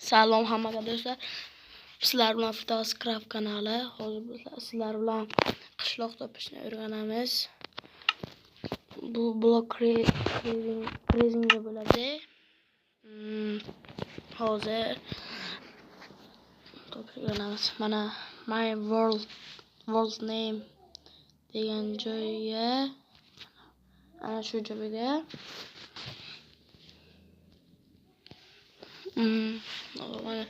Salom hammaga do'stlar. Sizlar bilan Firdavs Craft kanali. Hozir sizlar bilan qishloq topishni o'rganamiz. Bu blok crazingga bo'ladi. Hozir topish o'rganamiz. Mana my world name degan joyga, ana shu joyga mana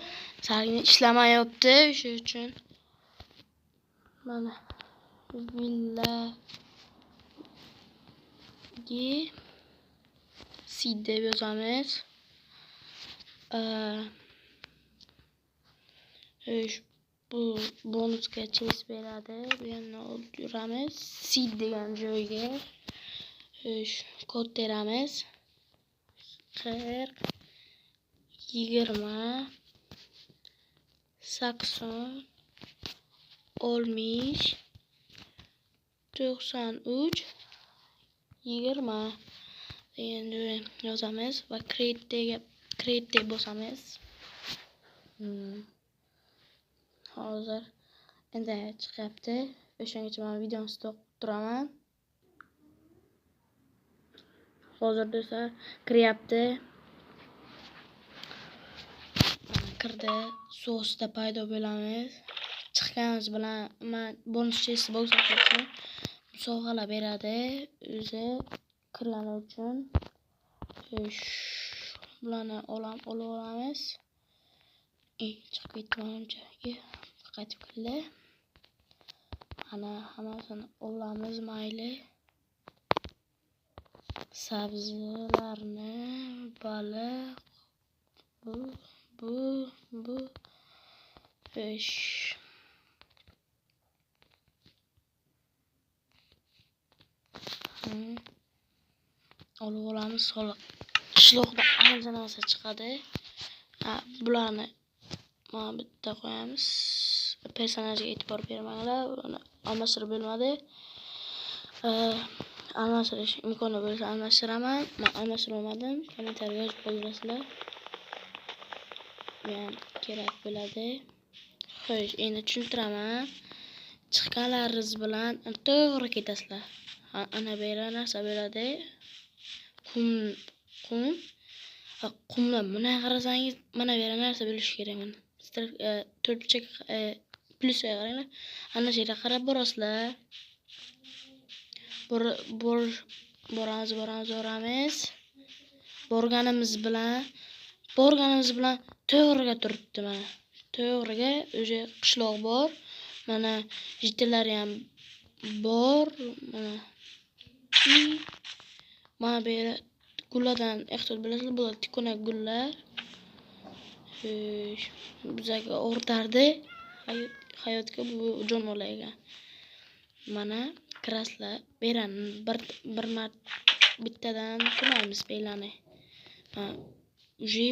sargini ishlamayapti, shu uchun mana villagi seed deb yozamiz. Bu bonusga chest beradi. Bu yerni olib yuramiz. Seed degan joyga kod teramiz. 40 20 80 oltmish 93 20 degan joyga yozamiz va create deb bosamiz. Hozir endi chiqyapti. O'shangacha men videoni stop turaman. Hozir do'stlar kiryapti. Kirdi. So'sda paydo bo'lamiz. Chiqqanimiz bilan men bonus chest bo'lsa ham sovg'alar beradi. O'zi kirgani uchun bularni olamiz. Chiqib ketganimcha qaytib keldi. Ana hammasini olamiz mayli. Sabzilarni, baliq, bu olamiz. Qishloqda ancha narsa chiqadi. Bularni mana bitta qo'yamiz. Personajga e'tibor bermanglar. Buni almashtirib bo'lmadi. Almashtirish imkoni bo'lsa almashtiraman. Men almashtirmadim. Kommentariyga yozib qoldirasizlar. Men kerak bo'ladi. Xo'sh, endi tushuntiraman. Chiqqanlaringiz bilan to'g'ri ketasizlar. Ana bu yerda narsa bo'ladi. Qumdan bunday qarasangiz mana bu yerda narsa bo'lishi kerak. Mana to'rtburchak plyusga qaranglar. Ana shu yerga qarab borasizlar. Boramiz. Borganimiz bilan to'g'riga turibdi mana. To'g'riga o'sha qishloq bor. Mana jitilari ham bor. Mana bu yerda gullardan ehtiyot bo'lasizlar. Bular tikonak gullar. Bizga o'rtardi. Hayotga bu jonivorlar. Mana kirasizlar. Berani bir bittadan turamiz belani. Uje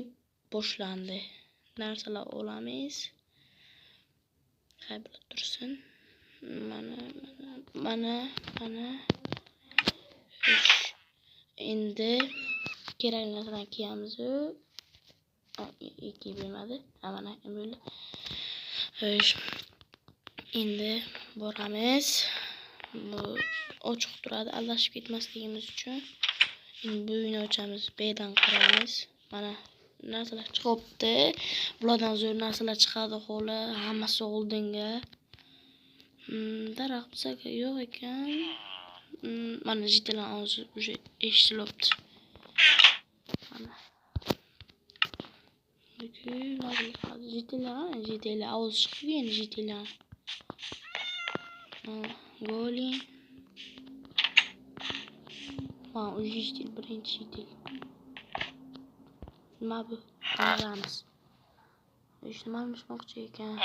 boshlandi. Narsalar olamiz. Qayerda tursin? Mana. Endi kerakli narsalarni kiyamiz. Kiyib bo'lmadi. Mana bo'ldi. Endi boramiz. Bu ochiq turadi, adashib ketmasligimiz uchun. Endi bu uyni ochamiz, B'dan qiramiz. Mana narsalar chiqibdi. Bulardan zo'r narsalar chiqadi xo'la, hammasi oldinga. Daraxt bizga yo'q ekan. Mana jitilar ovozi уже eshitilyapti. Mana. Jitilar ovozi chiqib jitilar. Goli. Jitil birinchi jitil. Nima bu? Qilamiz. Nima qilmoqchi ekan?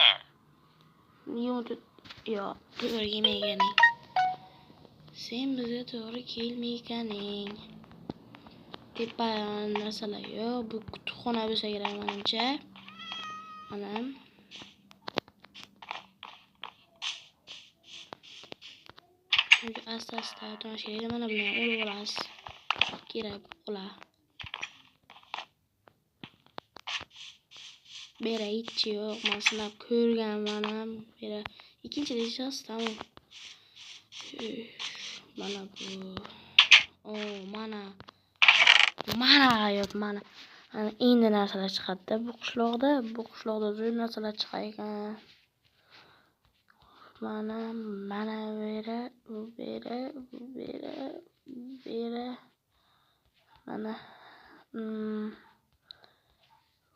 Yo'q, to'g'ri yemaganing. Sen bizga to'g'ri kelmayganing. Tepa narsalar yo'q. Bu kutubxona bo'lsa kerak menimcha. Mana. Asta tomosha mana bilan olib olasiz. Kerak qolar. bera hech yo'q. Men sinab ko'rganman ham. Bera ikkinchi rejasi tamom. Mana bu. Mana hayot mana. Ana endi narsalar chiqadi bu qishloqda zo'r narsalar chiqar ekan. Mana bu bera. Mana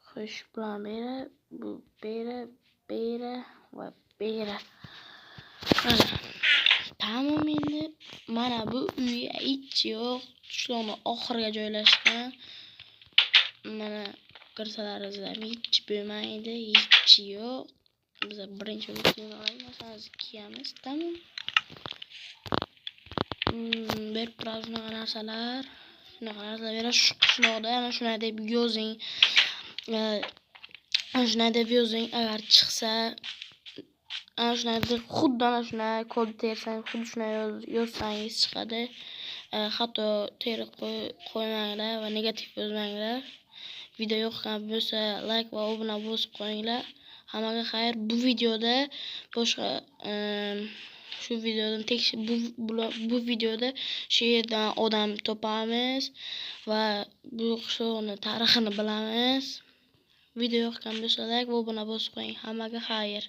xo'sh bilan bera va bera. Mana tamom endi. Mana bu uy hech yo'q. Qishloqning oxiriga joylashgan. Mana kirsalaringizda hech bo'lmaydi, hech yo'q. Biz birinchi videoni olaymiz, kiyamiz, tamom. Berib turadi shunaqa narsalar beradi shu qishloqda. Ana shunday deb yozing. Shunday deb yozing, agar chiqsa ana shunday deb xuddi ana shunday kod tersang, xuddi shunday yozsangiz chiqadi. Hatto terib qo'ymanglar va negativ yozmanglar. Video yoqqan bo'lsa like va obuna bosib qo'yinglar. Hammaga xayr. Bu videoda boshqa shu videodan bu videoda shu yerdan odam topamiz va bu qishloqning tarixini bilamiz. Video yoqqan bo'lsa like va obuna bosib qo'ying. Hammaga xayr.